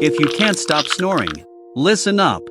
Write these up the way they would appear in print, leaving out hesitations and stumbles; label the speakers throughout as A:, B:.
A: If you can't stop snoring, listen up.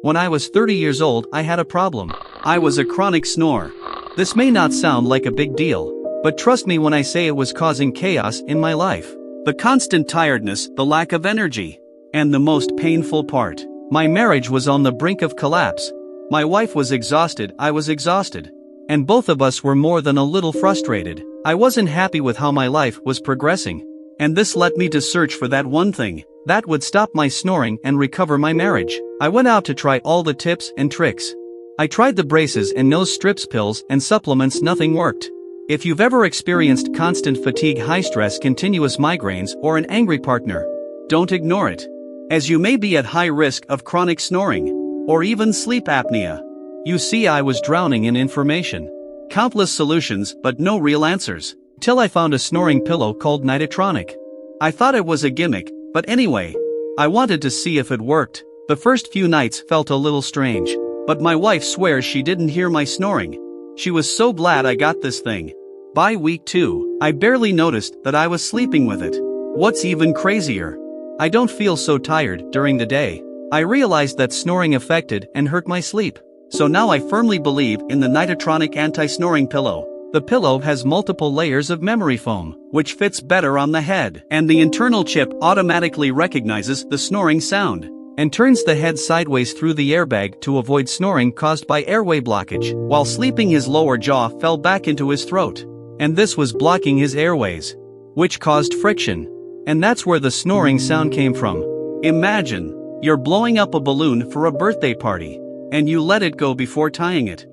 A: When I was 30 years old, I had a problem. I was a chronic snorer. This may not sound like a big deal, but trust me when I say it was causing chaos in my life. The constant tiredness, the lack of energy, and the most painful part, my marriage was on the brink of collapse. My wife was exhausted, I was exhausted. And both of us were more than a little frustrated. I wasn't happy with how my life was progressing. And this led me to search for that one thing that would stop my snoring and recover my marriage. I went out to try all the tips and tricks. I tried the braces and nose strips, pills and supplements, nothing worked. If you've ever experienced constant fatigue, high stress, continuous migraines, or an angry partner, don't ignore it, as you may be at high risk of chronic snoring, or even sleep apnea. You see, I was drowning in information. Countless solutions, but no real answers. Till I found a snoring pillow called Nightotronic. I thought it was a gimmick, but anyway, I wanted to see if it worked. The first few nights felt a little strange, but my wife swears she didn't hear my snoring. She was so glad I got this thing. By week 2, I barely noticed that I was sleeping with it. What's even crazier, I don't feel so tired during the day. I realized that snoring affected and hurt my sleep. So now I firmly believe in the Nightotronic anti-snoring pillow. The pillow has multiple layers of memory foam, which fits better on the head, and the internal chip automatically recognizes the snoring sound and turns the head sideways through the airbag to avoid snoring caused by airway blockage. While sleeping, his lower jaw fell back into his throat, and this was blocking his airways, which caused friction. And that's where the snoring sound came from. Imagine, you're blowing up a balloon for a birthday party, and you let it go before tying it.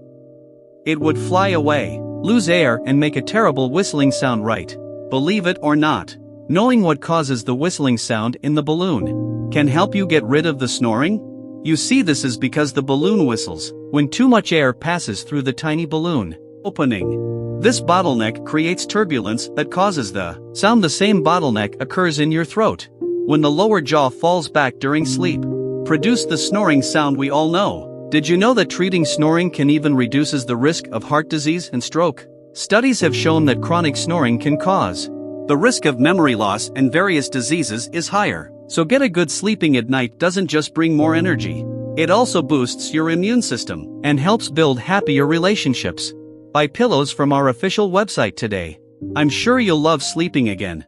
A: It would fly away, lose air, and make a terrible whistling sound, right? Believe it or not, knowing what causes the whistling sound in the balloon can help you get rid of the snoring. You see, this is because the balloon whistles when too much air passes through the tiny balloon opening. This bottleneck creates turbulence that causes the sound. The same bottleneck occurs in your throat when the lower jaw falls back during sleep, produce the snoring sound we all know. Did you know that treating snoring can even reduces the risk of heart disease and stroke? Studies have shown that chronic snoring can cause the risk of memory loss and various diseases is higher. So get a good sleeping at night doesn't just bring more energy, it also boosts your immune system and helps build happier relationships. Buy pillows from our official website today. I'm sure you'll love sleeping again.